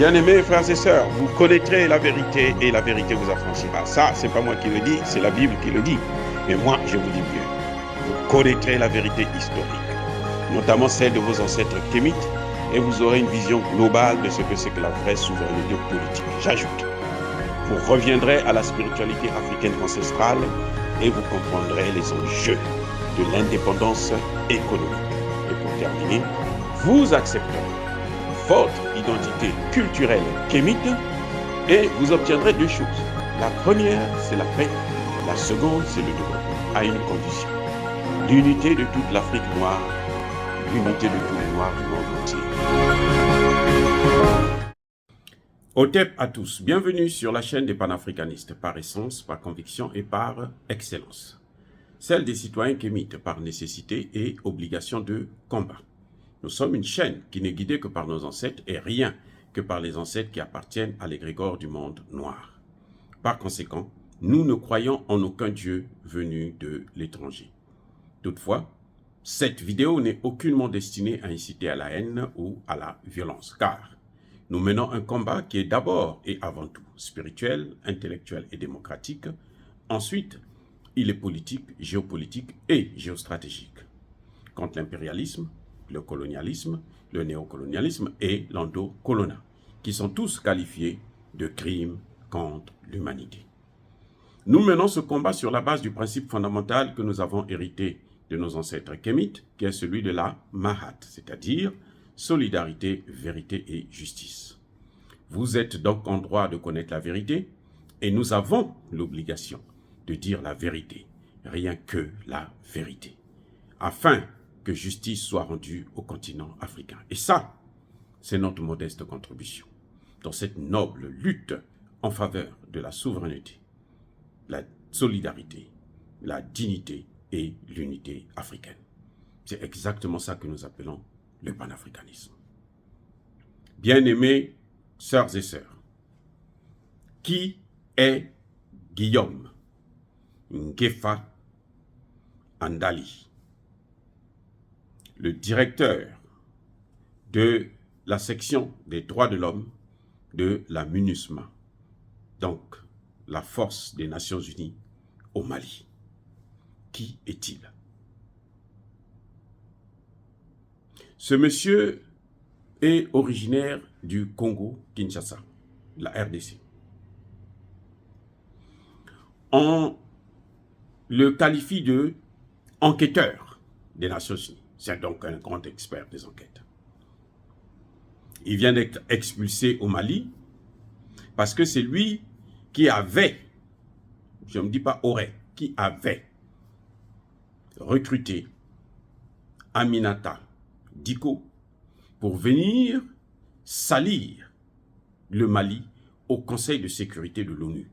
Bien-aimés frères et sœurs, vous connaîtrez la vérité et la vérité vous affranchira. Ça, c'est pas moi qui le dis, c'est la Bible qui le dit. Mais moi, je vous dis mieux. Vous connaîtrez la vérité historique, notamment celle de vos ancêtres kémites, et vous aurez une vision globale de ce que c'est que la vraie souveraineté politique. J'ajoute, vous reviendrez à la spiritualité africaine ancestrale et vous comprendrez les enjeux de l'indépendance économique. Et pour terminer, vous accepterez votre identité culturelle kémite et vous obtiendrez deux choses. La première, c'est la paix. La seconde, c'est le développement, à une condition. L'unité de toute l'Afrique noire, l'unité de tous les Noirs du monde entier. Otep à tous, bienvenue sur la chaîne des panafricanistes, par essence, par conviction et par excellence. Celle des citoyens kémites par nécessité et obligation de combat. Nous sommes une chaîne qui n'est guidée que par nos ancêtres et rien que par les ancêtres qui appartiennent à l'égrégore du monde noir. Par conséquent, nous ne croyons en aucun Dieu venu de l'étranger. Toutefois, cette vidéo n'est aucunement destinée à inciter à la haine ou à la violence, car nous menons un combat qui est d'abord et avant tout spirituel, intellectuel et démocratique. Ensuite, il est politique, géopolitique et géostratégique. Contre l'impérialisme, le colonialisme, le néocolonialisme et l'endocolonat, qui sont tous qualifiés de crimes contre l'humanité. Nous menons ce combat sur la base du principe fondamental que nous avons hérité de nos ancêtres kémites, qui est celui de la Mahat, c'est-à-dire solidarité, vérité et justice. Vous êtes donc en droit de connaître la vérité et nous avons l'obligation de dire la vérité, rien que la vérité, afin que justice soit rendue au continent africain. Et ça, c'est notre modeste contribution dans cette noble lutte en faveur de la souveraineté, la solidarité, la dignité et l'unité africaine. C'est exactement ça que nous appelons le panafricanisme. Bien-aimés sœurs et sœurs, qui est Guillaume Ngefa Andali, le directeur de la section des droits de l'homme de la MINUSMA, donc la force des Nations Unies au Mali? Qui est-il? Ce monsieur est originaire du Congo-Kinshasa, la RDC. On le qualifie de enquêteur des Nations Unies. C'est donc un grand expert des enquêtes. Il vient d'être expulsé au Mali parce que c'est lui qui avait, je ne me dis pas aurait, qui avait recruté Aminata Diko pour venir salir le Mali au Conseil de sécurité de l'ONU.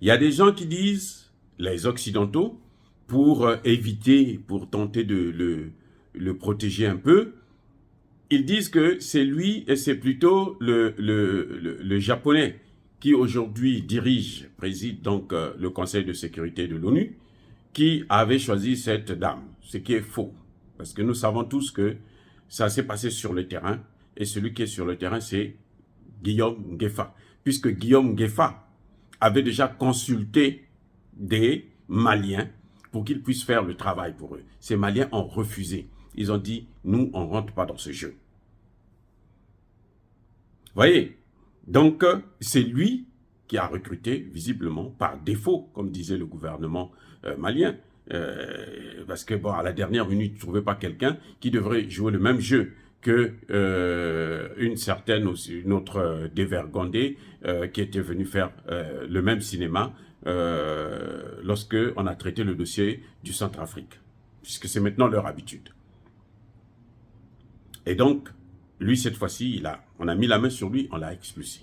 Il y a des gens qui disent, les Occidentaux, pour éviter, pour tenter de le protéger un peu, ils disent que c'est lui et c'est plutôt le Japonais qui aujourd'hui préside donc le Conseil de sécurité de l'ONU, qui avait choisi cette dame, ce qui est faux. Parce que nous savons tous que ça s'est passé sur le terrain, et celui qui est sur le terrain, c'est Guillaume Ngefa. Puisque Guillaume Ngefa avait déjà consulté des Maliens pour qu'ils puissent faire le travail pour eux. Ces Maliens ont refusé. Ils ont dit, nous, on ne rentre pas dans ce jeu. Voyez, donc c'est lui qui a recruté, visiblement, par défaut, comme disait le gouvernement malien, parce que, bon, à la dernière minute, il ne trouvait pas quelqu'un qui devrait jouer le même jeu que une autre dévergondée qui était venue faire le même cinéma lorsque on a traité le dossier du Centrafrique, puisque c'est maintenant leur habitude. Et donc, lui, cette fois-ci, on a mis la main sur lui, on l'a expulsé.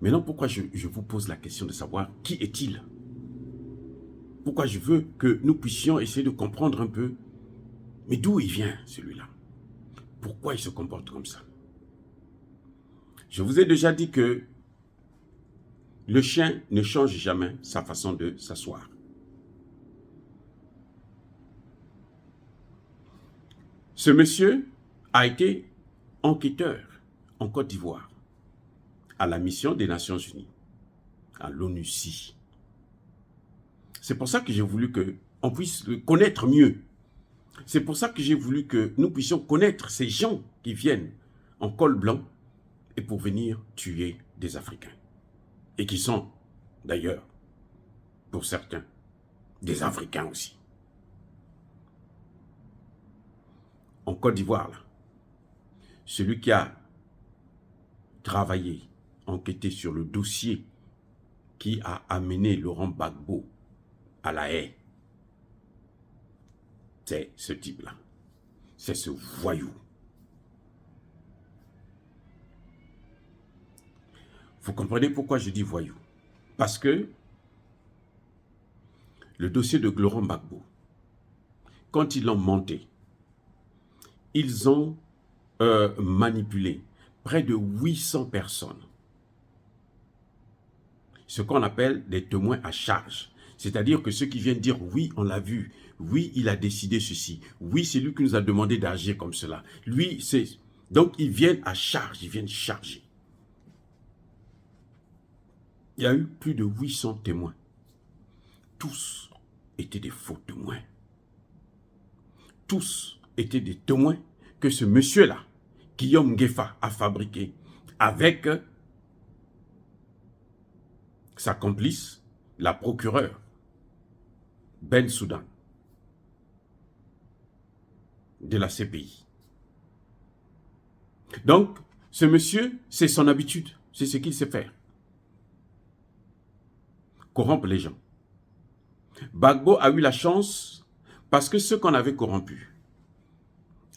Maintenant, pourquoi je vous pose la question de savoir qui est-il? Pourquoi je veux que nous puissions essayer de comprendre un peu, mais d'où il vient, celui-là? Pourquoi il se comporte comme ça? Je vous ai déjà dit que le chien ne change jamais sa façon de s'asseoir. Ce monsieur a été enquêteur en Côte d'Ivoire, à la mission des Nations Unies, à l'ONUCI. C'est pour ça que j'ai voulu qu'on puisse le connaître mieux. C'est pour ça que j'ai voulu que nous puissions connaître ces gens qui viennent en col blanc et pour venir tuer des Africains. Et qui sont, d'ailleurs, pour certains, des Africains aussi. En Côte d'Ivoire, là, celui qui a travaillé, enquêté sur le dossier qui a amené Laurent Gbagbo à la haie, c'est ce type-là. C'est ce voyou. Vous comprenez pourquoi je dis voyou? Parce que le dossier de Laurent Gbagbo, quand ils l'ont monté, ils ont manipulé près de 800 personnes. Ce qu'on appelle des témoins à charge. C'est-à-dire que ceux qui viennent dire « oui, on l'a vu, oui, il a décidé ceci, oui, c'est lui qui nous a demandé d'agir comme cela, lui, c'est... » Donc, ils viennent à charge, ils viennent charger. Il y a eu plus de 800 témoins. Tous étaient des faux témoins. Tous étaient des témoins que ce monsieur-là, Guillaume Ngefa, a fabriqué avec sa complice, la procureure, Ben Soudan, de la CPI. Donc, ce monsieur, c'est son habitude, c'est ce qu'il sait faire. Corrompre les gens. Gbagbo a eu la chance parce que ceux qu'on avait corrompus,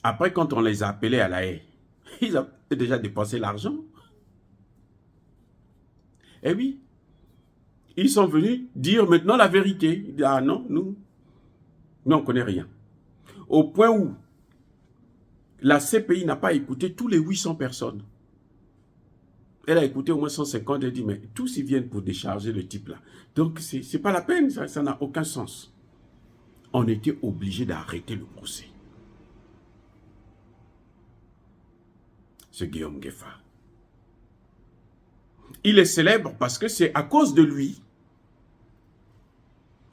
après quand on les a appelés à la haie, ils avaient déjà dépensé l'argent. Eh oui, ils sont venus dire maintenant la vérité. Ils disent, ah non, nous on ne connaît rien. Au point où la CPI n'a pas écouté tous les 800 personnes. Elle a écouté au moins 150, elle dit, mais tous ils viennent pour décharger le type là. Donc, c'est pas la peine, ça n'a aucun sens. On était obligé d'arrêter le procès. Ce Guillaume Ngefa. Il est célèbre parce que c'est à cause de lui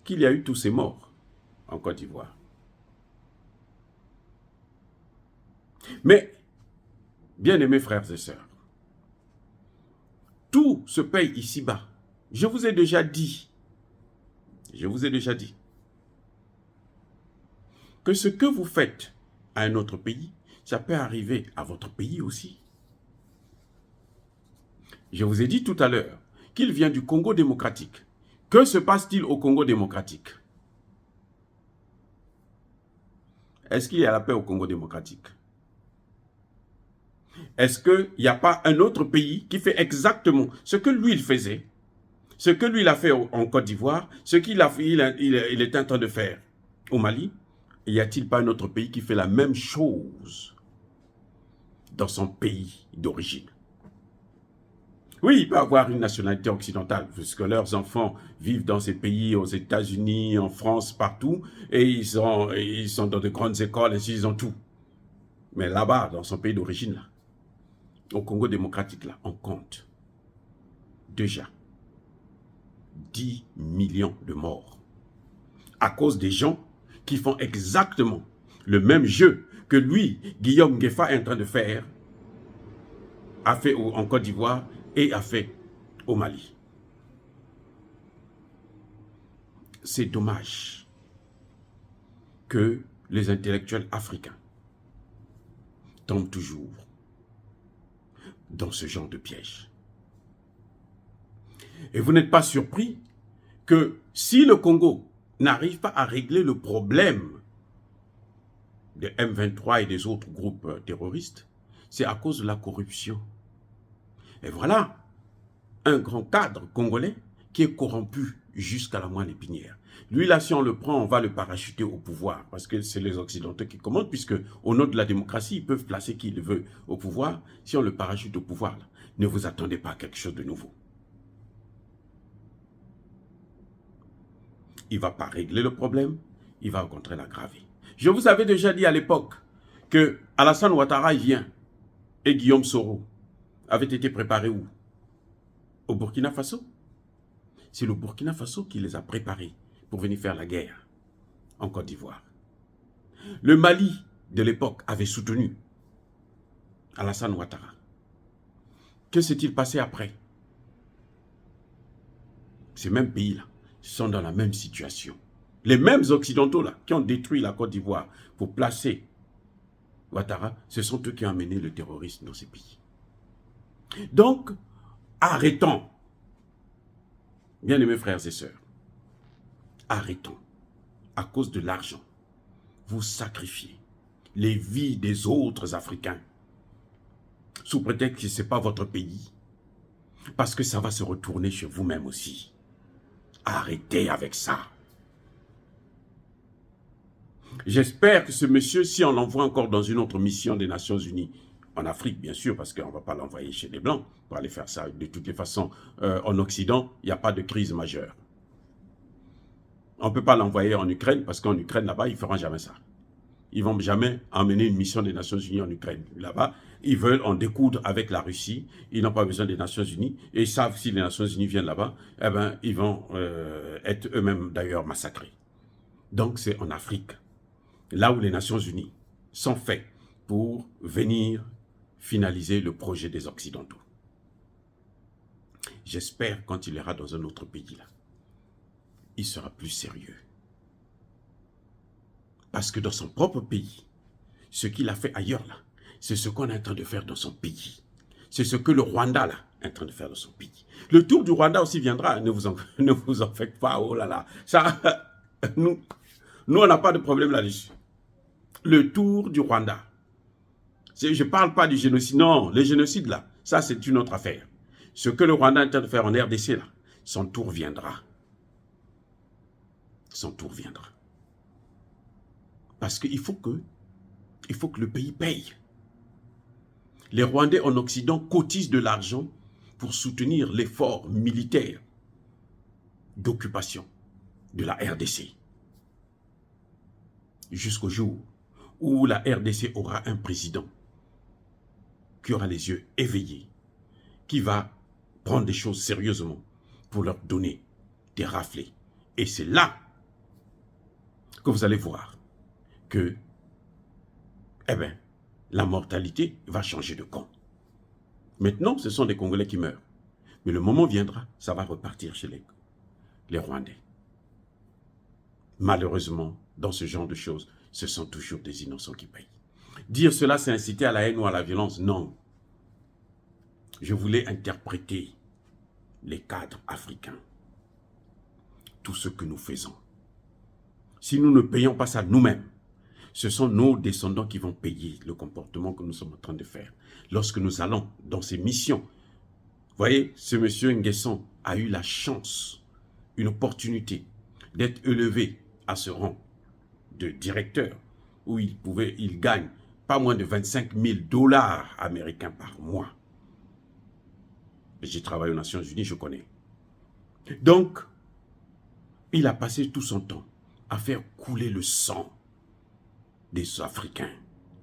qu'il y a eu tous ces morts en Côte d'Ivoire. Mais, bien-aimés frères et sœurs, tout se paye ici-bas. Je vous ai déjà dit que ce que vous faites à un autre pays, ça peut arriver à votre pays aussi. Je vous ai dit tout à l'heure qu'il vient du Congo démocratique. Que se passe-t-il au Congo démocratique? Est-ce qu'il y a la paix au Congo démocratique? Est-ce qu'il n'y a pas un autre pays qui fait exactement ce que lui, il faisait, ce que lui, il a fait en Côte d'Ivoire, ce qu'il est en train de faire au Mali? Y a-t-il pas un autre pays qui fait la même chose dans son pays d'origine? Oui, il peut avoir une nationalité occidentale, puisque leurs enfants vivent dans ces pays, aux États-Unis, en France, partout, et ils sont dans de grandes écoles, ainsi ils ont tout. Mais là-bas, dans son pays d'origine, là, au Congo démocratique, là, on compte déjà 10 millions de morts à cause des gens qui font exactement le même jeu que lui, Guillaume Ngefa, est en train de faire, a fait en Côte d'Ivoire et a fait au Mali. C'est dommage que les intellectuels africains tombent toujours dans ce genre de piège. Et vous n'êtes pas surpris que si le Congo n'arrive pas à régler le problème de M23 et des autres groupes terroristes, c'est à cause de la corruption. Et voilà un grand cadre congolais qui est corrompu jusqu'à la moelle épinière. Lui, là, si on le prend, on va le parachuter au pouvoir, parce que c'est les Occidentaux qui commandent, puisque au nom de la démocratie, ils peuvent placer qui ils veulent au pouvoir. Si on le parachute au pouvoir, là, ne vous attendez pas à quelque chose de nouveau. Il ne va pas régler le problème, il va au contraire l'aggraver. Je vous avais déjà dit à l'époque que Alassane Ouattara, il vient, et Guillaume Soro. avaient été préparés où? Au Burkina Faso. C'est le Burkina Faso qui les a préparés pour venir faire la guerre en Côte d'Ivoire. Le Mali de l'époque avait soutenu Alassane Ouattara. Que s'est-il passé après? Ces mêmes pays-là sont dans la même situation. Les mêmes Occidentaux là, qui ont détruit la Côte d'Ivoire pour placer Ouattara, ce sont eux qui ont amené le terrorisme dans ces pays. Donc, arrêtons. Bien-aimés frères et sœurs, arrêtons. À cause de l'argent, vous sacrifiez les vies des autres Africains sous prétexte que ce n'est pas votre pays. Parce que ça va se retourner chez vous-même aussi. Arrêtez avec ça. J'espère que ce monsieur, si on l'envoie encore dans une autre mission des Nations Unies, en Afrique bien sûr, parce qu'on ne va pas l'envoyer chez les Blancs pour aller faire ça. De toutes les façons, en Occident, il n'y a pas de crise majeure. On ne peut pas l'envoyer en Ukraine, parce qu'en Ukraine, là-bas, ils ne feront jamais ça. Ils ne vont jamais emmener une mission des Nations Unies en Ukraine. Là-bas, ils veulent en découdre avec la Russie. Ils n'ont pas besoin des Nations Unies. Et ils savent que si les Nations Unies viennent là-bas, eh ben, ils vont être eux-mêmes d'ailleurs massacrés. Donc c'est en Afrique, là où les Nations Unies sont faites pour venir finaliser le projet des Occidentaux. J'espère quand il ira dans un autre pays là, il sera plus sérieux. Parce que dans son propre pays, ce qu'il a fait ailleurs là, c'est ce qu'on est en train de faire dans son pays. C'est ce que le Rwanda là est en train de faire dans son pays. Le tour du Rwanda aussi viendra, ne vous en faites pas, oh là là. Ça, nous on n'a pas de problème là-dessus. Le tour du Rwanda. Je ne parle pas du génocide, non, le génocide là, ça c'est une autre affaire. Ce que le Rwanda est en train de faire en RDC là, son tour viendra. Son tour viendra. Parce qu'il faut que le pays paye. Les Rwandais en Occident cotisent de l'argent pour soutenir l'effort militaire d'occupation de la RDC. Jusqu'au jour où la RDC aura un président qui aura les yeux éveillés, qui va prendre des choses sérieusement pour leur donner des raflés. Et c'est là que vous allez voir que, eh bien, la mortalité va changer de camp. Maintenant, ce sont des Congolais qui meurent. Mais le moment viendra, ça va repartir chez les Rwandais. Malheureusement, dans ce genre de choses, ce sont toujours des innocents qui payent. Dire cela, c'est inciter à la haine ou à la violence. Non. Je voulais interpréter les cadres africains. Tout ce que nous faisons. Si nous ne payons pas ça nous-mêmes, ce sont nos descendants qui vont payer le comportement que nous sommes en train de faire. Lorsque nous allons dans ces missions, vous voyez, ce monsieur Nguesson a eu la chance, une opportunité d'être élevé à ce rang de directeur, où il gagne pas moins de 25 000 $ américains par mois. J'ai travaillé aux Nations Unies, je connais. Donc, il a passé tout son temps à faire couler le sang des Africains,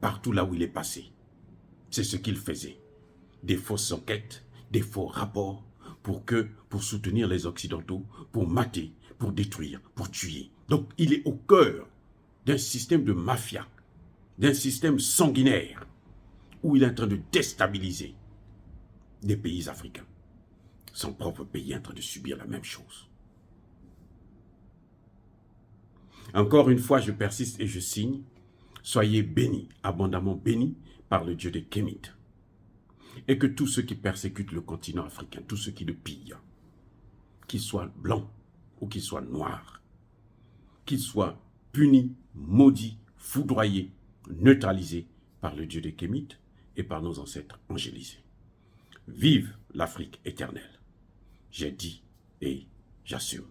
partout là où il est passé. C'est ce qu'il faisait. Des fausses enquêtes, des faux rapports, pour soutenir les Occidentaux, pour mater, pour détruire, pour tuer. Donc, il est au cœur d'un système de mafia, d'un système sanguinaire, où il est en train de déstabiliser des pays africains. Son propre pays est en train de subir la même chose. Encore une fois, je persiste et je signe. Soyez bénis, abondamment bénis par le Dieu des Kémites. Et que tous ceux qui persécutent le continent africain, tous ceux qui le pillent, qu'ils soient blancs ou qu'ils soient noirs, qu'ils soient punis, maudits, foudroyés, neutralisés par le Dieu des Kémites et par nos ancêtres angélisés. Vive l'Afrique éternelle. J'ai dit et j'assume.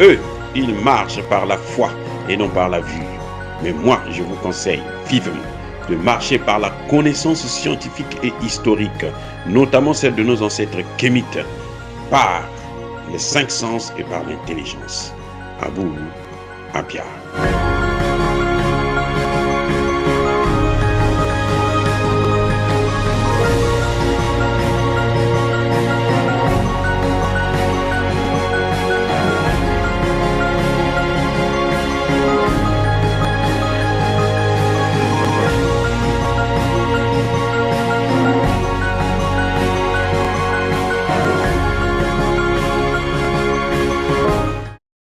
Eux, ils marchent par la foi et non par la vue. Mais moi, je vous conseille vivement de marcher par la connaissance scientifique et historique, notamment celle de nos ancêtres kémites, par les 5 sens et par l'intelligence. Abou Abia.